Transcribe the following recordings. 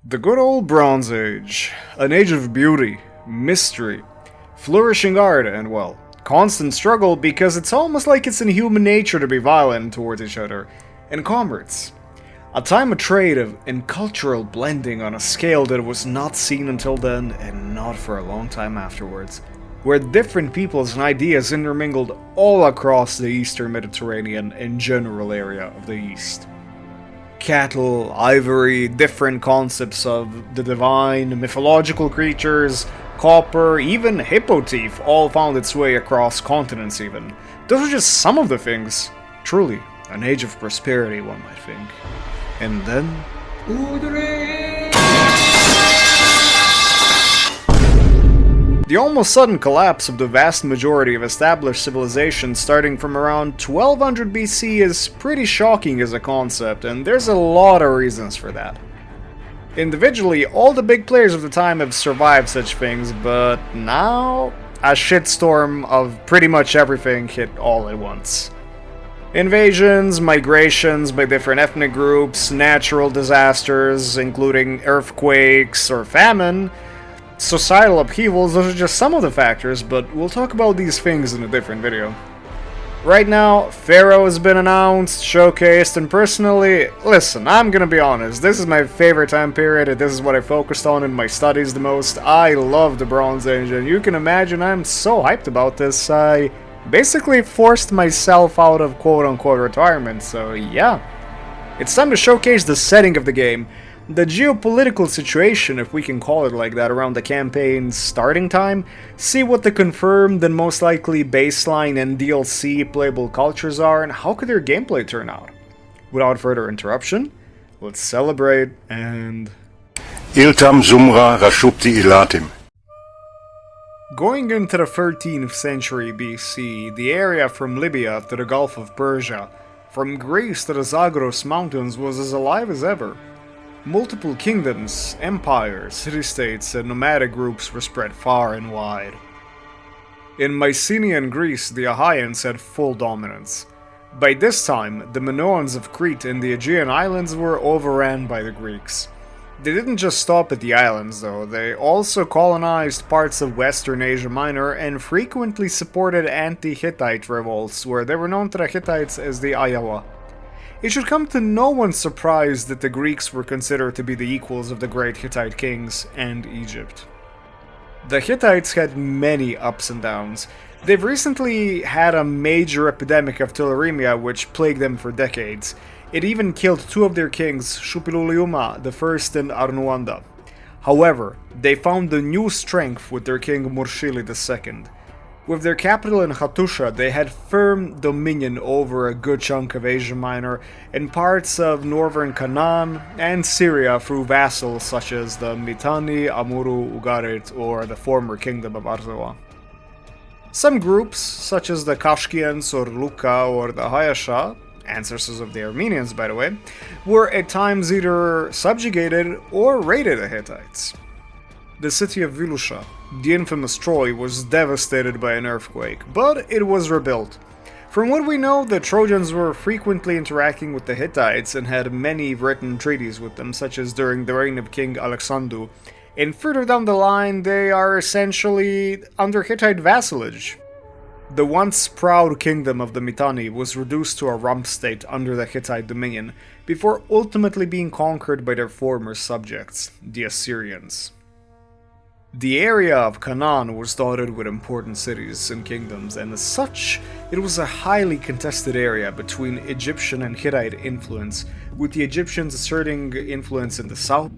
The good old Bronze Age, an age of beauty, mystery, flourishing art, and well, constant struggle because it's almost like it's in human nature to be violent towards each other, and comrades. A time of trade and cultural blending on a scale that was not seen until then and not for a long time afterwards, where different peoples and ideas intermingled all across the eastern Mediterranean and general area of the East. Cattle, ivory, different concepts of the divine, mythological creatures, copper, even hippo teeth all found its way across continents even. Those are just some of the things. Truly, an age of prosperity, one might think. And then... the almost sudden collapse of the vast majority of established civilizations starting from around 1200 BC is pretty shocking as a concept, and there's a lot of reasons for that. Individually, all the big players of the time have survived such things, but now a shitstorm of pretty much everything hit all at once. Invasions, migrations by different ethnic groups, natural disasters, including earthquakes or famine, societal upheavals, those are just some of the factors, but we'll talk about these things in a different video. Right now, Pharaoh has been announced, showcased, and personally, listen, I'm gonna be honest, this is my favorite time period, and this is what I focused on in my studies the most. I love the Bronze Age, and you can imagine I'm so hyped about this. I basically forced myself out of quote-unquote retirement, so yeah. It's time to showcase the setting of the game, the geopolitical situation, if we can call it like that, around the campaign's starting time, see what the confirmed and most likely baseline and DLC playable cultures are, and how could their gameplay turn out. Without further interruption, let's celebrate and... Iltam Zumra Rashupti Ilatim. Going into the 13th century BC, the area from Libya to the Gulf of Persia, from Greece to the Zagros Mountains was as alive as ever. Multiple kingdoms, empires, city-states, and nomadic groups were spread far and wide. In Mycenaean Greece, the Achaeans had full dominance. By this time, the Minoans of Crete and the Aegean Islands were overran by the Greeks. They didn't just stop at the islands, though. They also colonized parts of Western Asia Minor and frequently supported anti-Hittite revolts, where they were known to the Hittites as the Ayawa. It should come to no one's surprise that the Greeks were considered to be the equals of the great Hittite kings and Egypt. The Hittites had many ups and downs. They've recently had a major epidemic of tularemia which plagued them for decades. It even killed two of their kings, Shuppiluliuma I and Arnuanda. However, they found a new strength with their king Murshili II. With their capital in Hattusha, they had firm dominion over a good chunk of Asia Minor and parts of northern Canaan and Syria through vassals such as the Mitanni, Amuru, Ugarit, or the former kingdom of Arzawa. Some groups, such as the Kashkians or Luka or the Hayasha, ancestors of the Armenians by the way, were at times either subjugated or raided the Hittites. The city of Vilusha, the infamous Troy, was devastated by an earthquake, but it was rebuilt. From what we know, the Trojans were frequently interacting with the Hittites and had many written treaties with them, such as during the reign of King Alexandu, and further down the line they are essentially under Hittite vassalage. The once proud kingdom of the Mitanni was reduced to a rump state under the Hittite dominion, before ultimately being conquered by their former subjects, the Assyrians. The area of Canaan was dotted with important cities and kingdoms, and as such, it was a highly contested area between Egyptian and Hittite influence, with the Egyptians asserting influence in the south.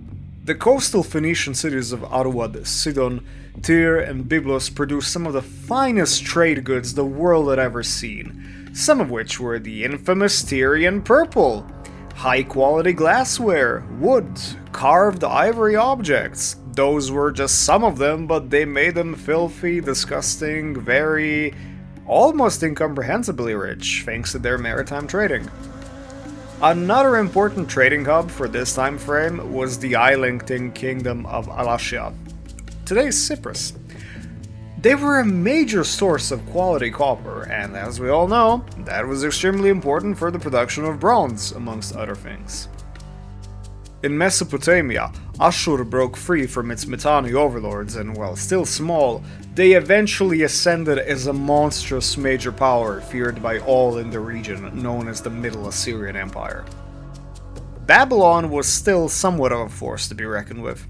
The coastal Phoenician cities of Arwad, Sidon, Tyre, and Byblos produced some of the finest trade goods the world had ever seen, some of which were the infamous Tyrian purple, high-quality glassware, wood, carved ivory objects. Those were just some of them, but they made them filthy, disgusting, very, almost incomprehensibly rich, thanks to their maritime trading. Another important trading hub for this time frame was the island kingdom of Alashia, today's Cyprus. They were a major source of quality copper, and as we all know, that was extremely important for the production of bronze, amongst other things. In Mesopotamia, Ashur broke free from its Mitanni overlords, and while still small, they eventually ascended as a monstrous major power feared by all in the region, known as the Middle Assyrian Empire. Babylon was still somewhat of a force to be reckoned with.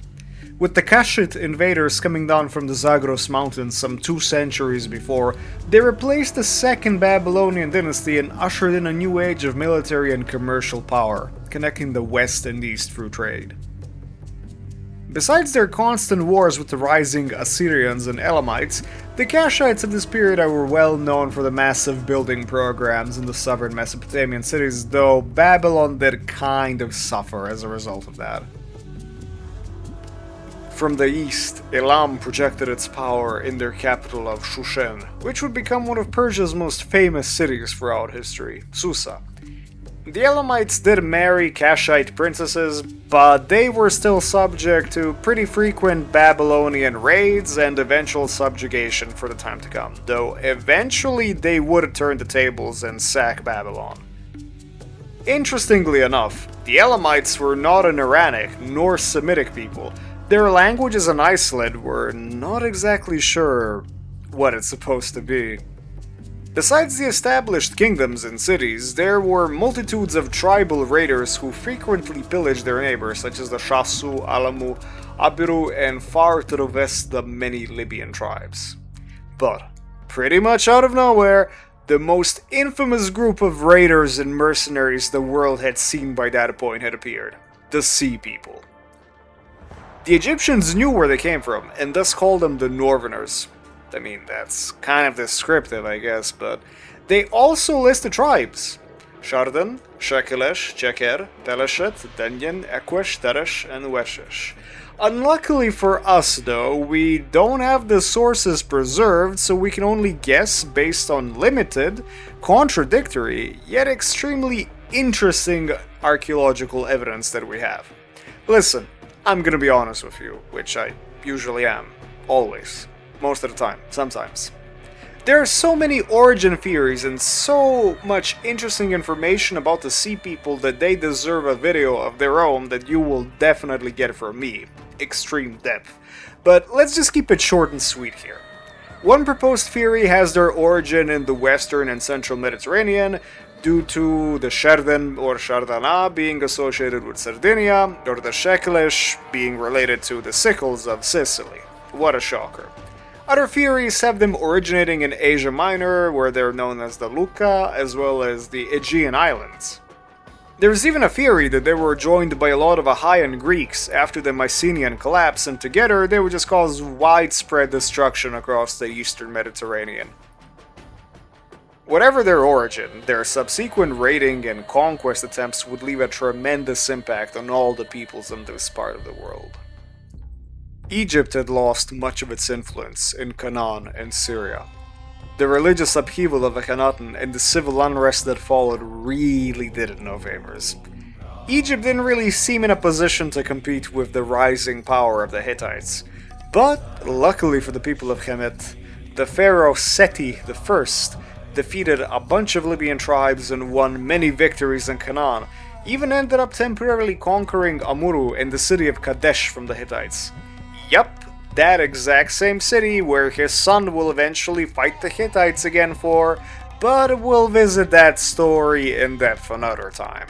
With the Kashit invaders coming down from the Zagros Mountains some 2 centuries before, they replaced the Second Babylonian dynasty and ushered in a new age of military and commercial power, connecting the West and East through trade. Besides their constant wars with the rising Assyrians and Elamites, the Kashites of this period were well known for the massive building programs in the southern Mesopotamian cities, though Babylon did kind of suffer as a result of that. From the east, Elam projected its power in their capital of Shushan, which would become one of Persia's most famous cities throughout history, Susa. The Elamites did marry Kashite princesses, but they were still subject to pretty frequent Babylonian raids and eventual subjugation for the time to come, though eventually they would turn the tables and sack Babylon. Interestingly enough, the Elamites were not an Iranic nor Semitic people. Their languages and Iceland were not exactly sure what it's supposed to be. Besides the established kingdoms and cities, there were multitudes of tribal raiders who frequently pillaged their neighbors, such as the Shasu, Alamu, Abiru, and far to the west the many Libyan tribes. But, pretty much out of nowhere, the most infamous group of raiders and mercenaries the world had seen by that point had appeared: the Sea People. The Egyptians knew where they came from, and thus called them the Northerners. I mean, that's kind of descriptive, I guess, but they also list the tribes: Shardan, Shekelesh, Cheker, Teleshet, Denyen, Ekwesh, Teresh, and Weshesh. Unluckily for us, though, we don't have the sources preserved, so we can only guess based on limited, contradictory, yet extremely interesting archaeological evidence that we have. Listen, I'm gonna be honest with you, which I usually am. Always. Most of the time. Sometimes. There are so many origin theories and so much interesting information about the Sea People that they deserve a video of their own that you will definitely get from me. Extreme depth. But let's just keep it short and sweet here. One proposed theory has their origin in the western and central Mediterranean, due to the Shardan or Shardana being associated with Sardinia, or the Shekelesh being related to the sickles of Sicily. What a shocker. Other theories have them originating in Asia Minor, where they're known as the Luca, as well as the Aegean Islands. There's even a theory that they were joined by a lot of Achaean Greeks after the Mycenaean collapse, and together they would just cause widespread destruction across the eastern Mediterranean. Whatever their origin, their subsequent raiding and conquest attempts would leave a tremendous impact on all the peoples in this part of the world. Egypt had lost much of its influence in Canaan and Syria. The religious upheaval of Akhenaten and the civil unrest that followed really did it no favors. Egypt didn't really seem in a position to compete with the rising power of the Hittites. But, luckily for the people of Kemet, the Pharaoh Seti I defeated a bunch of Libyan tribes and won many victories in Canaan, even ended up temporarily conquering Amuru and the city of Kadesh from the Hittites. Yup, that exact same city where his son will eventually fight the Hittites again for, but we'll visit that story in depth another time.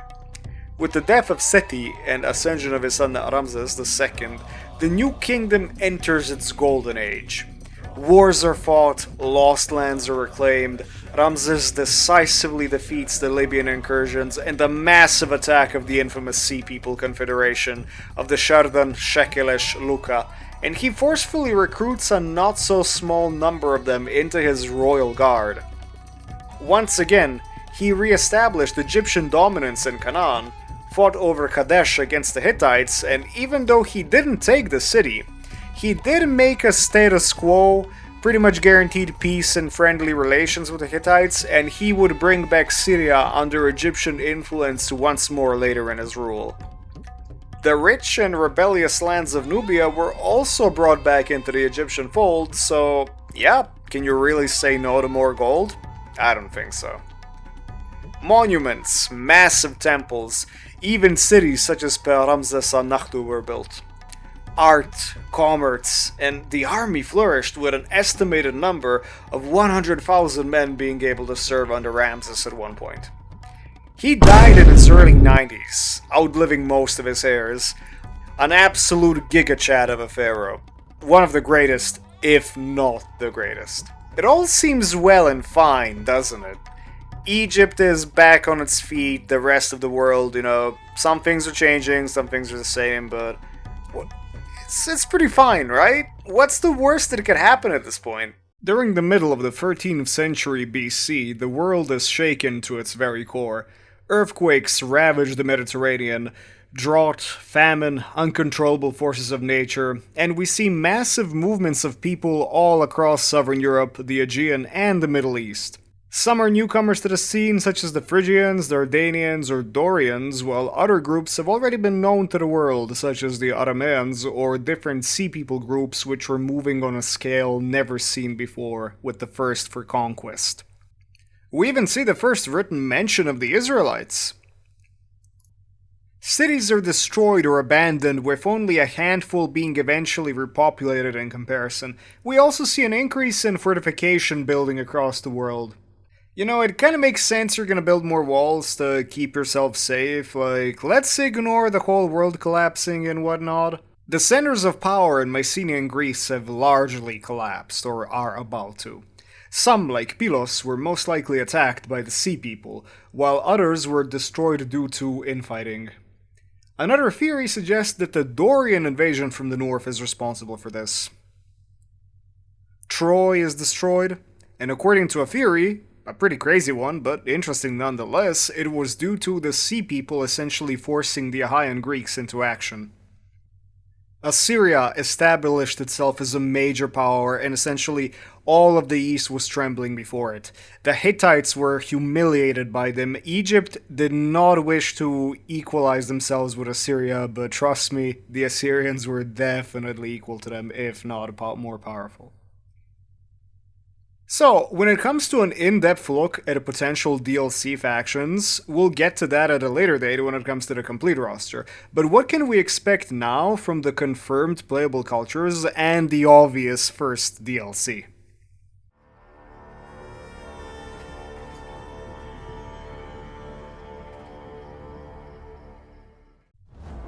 With the death of Seti and ascension of his son Ramses II, the new kingdom enters its golden age. Wars are fought, lost lands are reclaimed, Ramses decisively defeats the Libyan incursions and the massive attack of the infamous Sea People Confederation of the Shardan, Shekelesh, Luca, and he forcefully recruits a not-so-small number of them into his royal guard. Once again, he re-established Egyptian dominance in Canaan, fought over Kadesh against the Hittites, and even though he didn't take the city, he did make a status quo, pretty much guaranteed peace and friendly relations with the Hittites, and he would bring back Syria under Egyptian influence once more later in his rule. The rich and rebellious lands of Nubia were also brought back into the Egyptian fold, so yeah, can you really say no to more gold? I don't think so. Monuments, massive temples, even cities such as Per Ramses and Nakhtu were built. art, commerce, and the army flourished with an estimated number of 100,000 men being able to serve under Ramses at one point. He died in his early 90s, outliving most of his heirs. An absolute gigachad of a pharaoh. One of the greatest, if not the greatest. It all seems well and fine, doesn't it? Egypt is back on its feet, the rest of the world, some things are changing, some things are the same, but it's pretty fine, right? What's the worst that could happen at this point? During the middle of the 13th century BC, the world is shaken to its very core. Earthquakes ravage the Mediterranean, drought, famine, uncontrollable forces of nature, and we see massive movements of people all across southern Europe, the Aegean, and the Middle East. Some are newcomers to the scene, such as the Phrygians, the Dardanians, or Dorians, while other groups have already been known to the world, such as the Arameans, or different Sea People groups which were moving on a scale never seen before, with the thirst for conquest. We even see the first written mention of the Israelites. Cities are destroyed or abandoned, with only a handful being eventually repopulated in comparison. We also see an increase in fortification building across the world. It kind of makes sense you're gonna build more walls to keep yourself safe, let's ignore the whole world collapsing and whatnot. The centers of power in Mycenaean Greece have largely collapsed, or are about to. Some, like Pylos, were most likely attacked by the Sea People, while others were destroyed due to infighting. Another theory suggests that the Dorian invasion from the north is responsible for this. Troy is destroyed, and according to a theory, a pretty crazy one, but interesting nonetheless, it was due to the Sea People essentially forcing the Achaean Greeks into action. Assyria established itself as a major power, and essentially all of the East was trembling before it. The Hittites were humiliated by them. Egypt did not wish to equalize themselves with Assyria, but trust me, the Assyrians were definitely equal to them, if not more powerful. So, when it comes to an in-depth look at potential DLC factions, we'll get to that at a later date when it comes to the complete roster. But what can we expect now from the confirmed playable cultures and the obvious first DLC?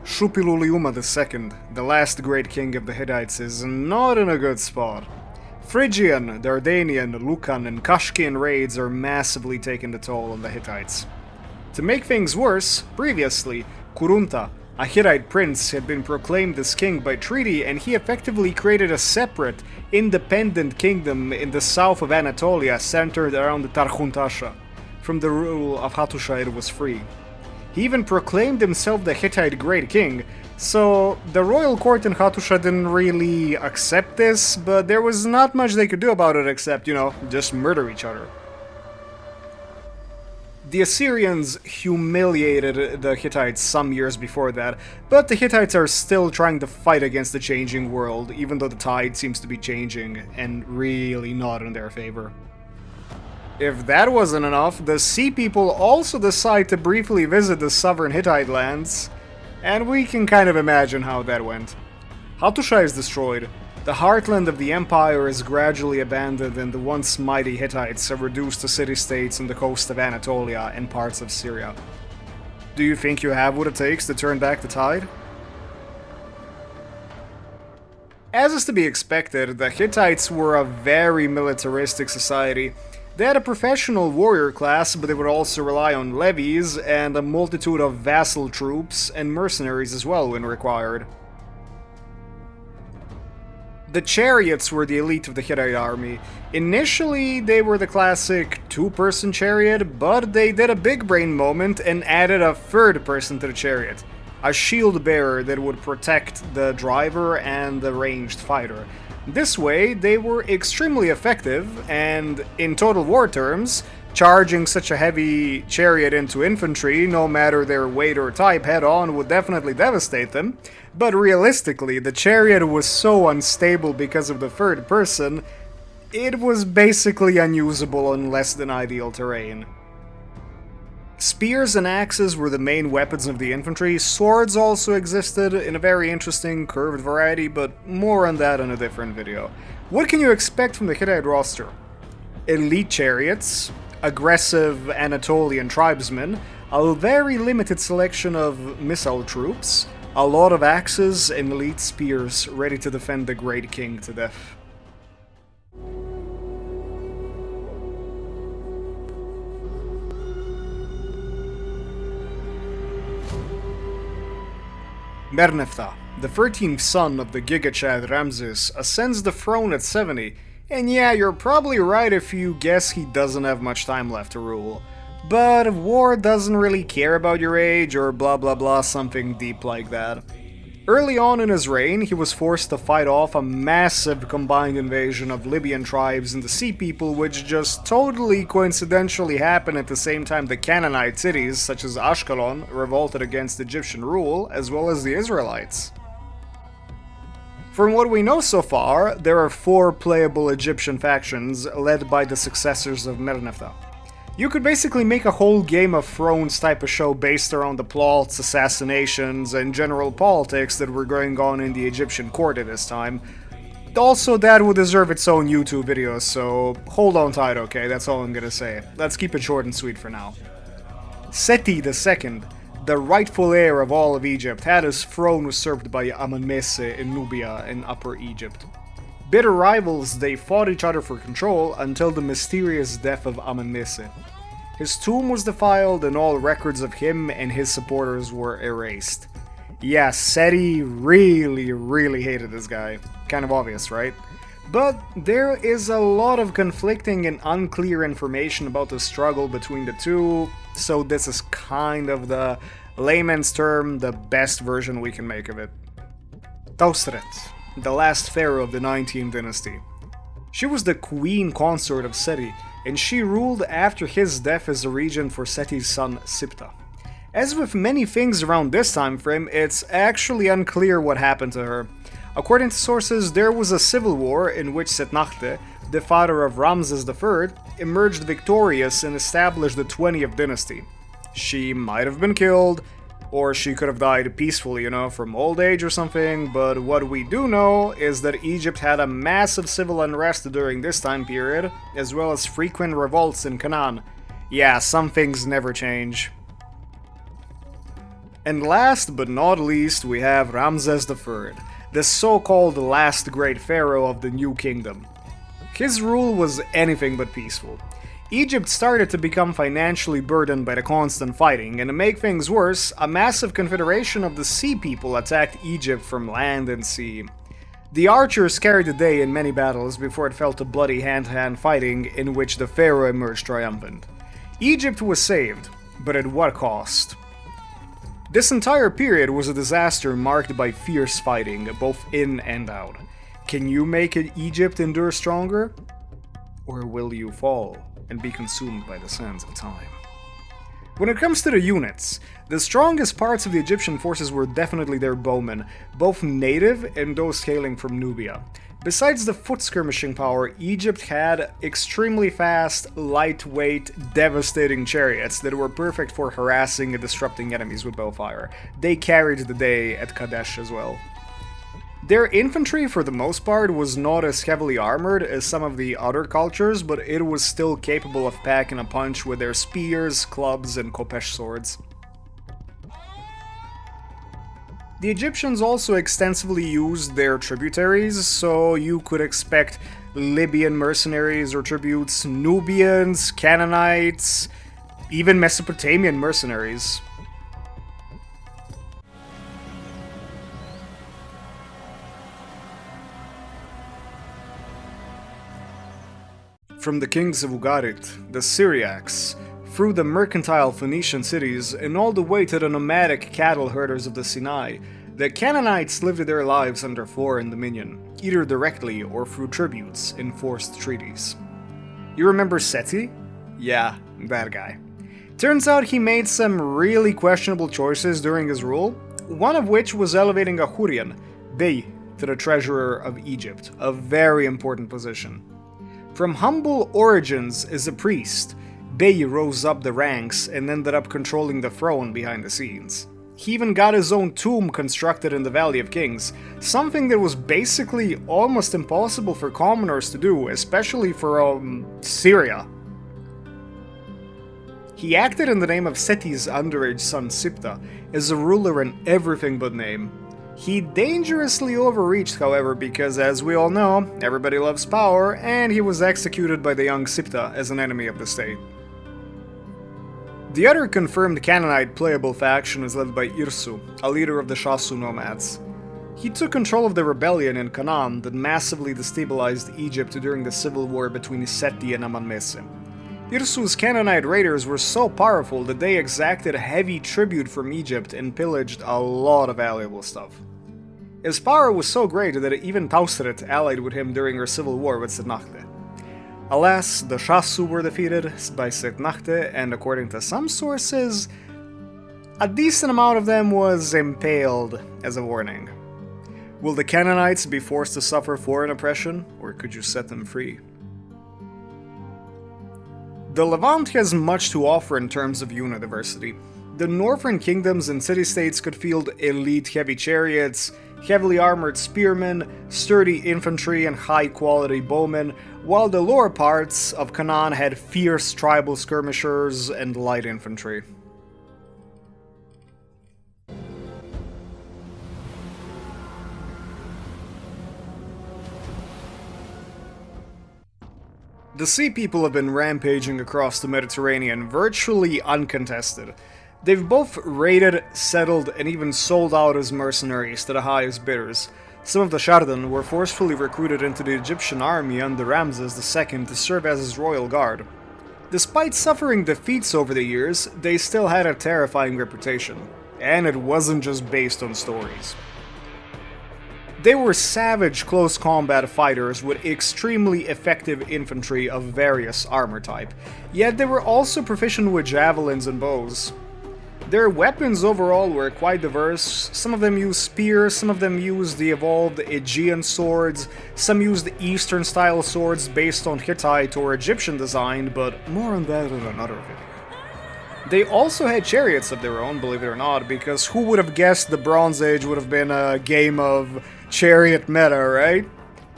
Shuppiluliuma II, the last great king of the Hittites, is not in a good spot. Phrygian, Dardanian, Lucan, and Kashkian raids are massively taking the toll on the Hittites. To make things worse, previously, Kurunta, a Hittite prince, had been proclaimed as king by treaty, and he effectively created a separate, independent kingdom in the south of Anatolia centered around the Tarhuntasha. From the rule of Hattusha it was free. He even proclaimed himself the Hittite Great King, so the royal court in Hattusha didn't really accept this, but there was not much they could do about it except, just murder each other. The Assyrians humiliated the Hittites some years before that, but the Hittites are still trying to fight against the changing world, even though the tide seems to be changing, and really not in their favor. If that wasn't enough, the Sea People also decide to briefly visit the southern Hittite lands, and we can kind of imagine how that went. Hattusha is destroyed, the heartland of the empire is gradually abandoned, and the once mighty Hittites are reduced to city-states on the coast of Anatolia and parts of Syria. Do you think you have what it takes to turn back the tide? As is to be expected, the Hittites were a very militaristic society. They had a professional warrior class, but they would also rely on levies and a multitude of vassal troops and mercenaries as well when required. The chariots were the elite of the Hittite army. Initially, they were the classic two-person chariot, but they did a big brain moment and added a third person to the chariot, a shield bearer that would protect the driver and the ranged fighter. This way, they were extremely effective, and in total war terms, charging such a heavy chariot into infantry, no matter their weight or type, head-on would definitely devastate them. But realistically, the chariot was so unstable because of the third person, it was basically unusable on less than ideal terrain. Spears and axes were the main weapons of the infantry. Swords also existed in a very interesting curved variety, but more on that in a different video. What can you expect from the Hittite roster? Elite chariots, aggressive Anatolian tribesmen, a very limited selection of missile troops, a lot of axes and elite spears ready to defend the Great King to death. Merneptah, the 13th son of the Gigachad Ramses, ascends the throne at 70, and yeah, you're probably right if you guess he doesn't have much time left to rule. But war doesn't really care about your age or blah blah blah, something deep like that. Early on in his reign, he was forced to fight off a massive combined invasion of Libyan tribes and the Sea People, which just totally coincidentally happened at the same time the Canaanite cities, such as Ashkelon, revolted against Egyptian rule, as well as the Israelites. From what we know so far, there are 4 playable Egyptian factions led by the successors of Merneptah. You could basically make a whole Game of Thrones type of show based around the plots, assassinations, and general politics that were going on in the Egyptian court at this time. Also, that would deserve its own YouTube video, so hold on tight, okay? That's all I'm gonna say. Let's keep it short and sweet for now. Seti II, the rightful heir of all of Egypt, had his throne usurped by Amenmesse in Nubia in Upper Egypt. Bitter rivals, they fought each other for control until the mysterious death of Amenmesse. His tomb was defiled and all records of him and his supporters were erased. Yeah, Seti really hated this guy. Kind of obvious, right? But there is a lot of conflicting and unclear information about the struggle between the two, so this is kind of the layman's term, the best version we can make of it. Tausret, the last pharaoh of the 19th dynasty. She was the queen consort of Seti, and she ruled after his death as a regent for Seti's son Siptah. As with many things around this time frame, it's actually unclear what happened to her. According to sources, there was a civil war in which Setnakhte, the father of Ramses III, emerged victorious and established the 20th dynasty. She might have been killed, or she could have died peacefully, from old age or something, but what we do know is that Egypt had a massive civil unrest during this time period, as well as frequent revolts in Canaan. Yeah, some things never change. And last but not least, we have Ramses III, the so-called last great pharaoh of the New Kingdom. His rule was anything but peaceful. Egypt started to become financially burdened by the constant fighting, and to make things worse, a massive confederation of the Sea People attacked Egypt from land and sea. The archers carried the day in many battles before it fell to bloody hand-to-hand fighting in which the pharaoh emerged triumphant. Egypt was saved, but at what cost? This entire period was a disaster marked by fierce fighting, both in and out. Can you make Egypt endure stronger? Or will you fall and be consumed by the sands of time? When it comes to the units, the strongest parts of the Egyptian forces were definitely their bowmen, both native and those hailing from Nubia. Besides the foot skirmishing power, Egypt had extremely fast, lightweight, devastating chariots that were perfect for harassing and disrupting enemies with bowfire. They carried the day at Kadesh as well. Their infantry, for the most part, was not as heavily armored as some of the other cultures, but it was still capable of packing a punch with their spears, clubs, and khopesh swords. The Egyptians also extensively used their tributaries, so you could expect Libyan mercenaries or tributes, Nubians, Canaanites, even Mesopotamian mercenaries. From the kings of Ugarit, the Syriacs, through the mercantile Phoenician cities, and all the way to the nomadic cattle herders of the Sinai, the Canaanites lived their lives under foreign dominion, either directly or through tributes and forced treaties. You remember Seti? Yeah, that guy. Turns out he made some really questionable choices during his rule, one of which was elevating a Hurrian, Bey, to the treasurer of Egypt, a very important position. From humble origins as a priest, Bey rose up the ranks and ended up controlling the throne behind the scenes. He even got his own tomb constructed in the Valley of Kings, something that was basically almost impossible for commoners to do, especially for, Syria. He acted in the name of Seti's underage son Siptah, as a ruler in everything but name. He dangerously overreached, however, because as we all know, everybody loves power, and he was executed by the young Siptah as an enemy of the state. The other confirmed Canaanite playable faction is led by Irsu, a leader of the Shasu nomads. He took control of the rebellion in Canaan that massively destabilized Egypt during the civil war between Seti and Amenmesse. Irsu's Canaanite raiders were so powerful that they exacted heavy tribute from Egypt and pillaged a lot of valuable stuff. His power was so great that even Tausret allied with him during her civil war with Setnachte. Alas, the Shasu were defeated by Setnachte, and according to some sources, a decent amount of them was impaled as a warning. Will the Canaanites be forced to suffer foreign oppression, or could you set them free? The Levant has much to offer in terms of unit diversity. The northern kingdoms and city-states could field elite heavy chariots, heavily armored spearmen, sturdy infantry, and high-quality bowmen, while the lower parts of Canaan had fierce tribal skirmishers and light infantry. The Sea People have been rampaging across the Mediterranean, virtually uncontested. They've both raided, settled, and even sold out as mercenaries to the highest bidders. Some of the Shardan were forcefully recruited into the Egyptian army under Ramses II to serve as his royal guard. Despite suffering defeats over the years, they still had a terrifying reputation, and it wasn't just based on stories. They were savage close combat fighters with extremely effective infantry of various armor type, yet they were also proficient with javelins and bows. Their weapons overall were quite diverse. Some of them used spears, some of them used the evolved Aegean swords, some used Eastern style swords based on Hittite or Egyptian design, but more on that in another video. They also had chariots of their own, believe it or not, because who would have guessed the Bronze Age would have been a game of chariot meta, right?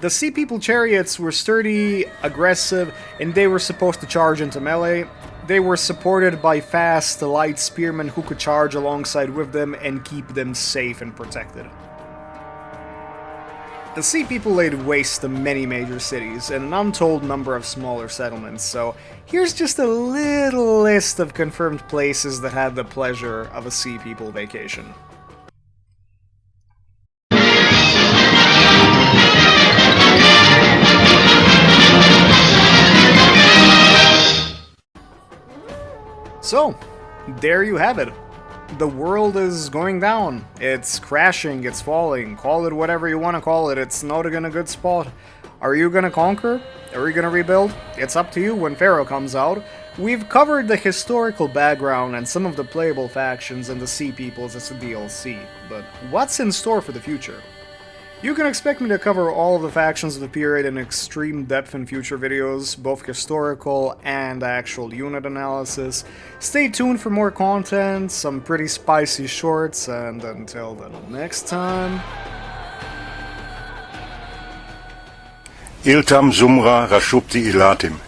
The Sea People chariots were sturdy, aggressive, and they were supposed to charge into melee. They were supported by fast, light spearmen who could charge alongside with them and keep them safe and protected. The Sea People laid waste to many major cities and an untold number of smaller settlements, so here's just a little list of confirmed places that had the pleasure of a Sea People vacation. So, there you have it. The world is going down. It's crashing, it's falling. Call it whatever you want to call it. It's not in a good spot. Are you gonna conquer? Are you gonna rebuild? It's up to you when Pharaoh comes out. We've covered the historical background and some of the playable factions and the Sea Peoples as a DLC, but what's in store for the future? You can expect me to cover all of the factions of the period in extreme depth in future videos, both historical and actual unit analysis. Stay tuned for more content, some pretty spicy shorts, and until the next time... Iltam Sumra Rashupti Ilatim.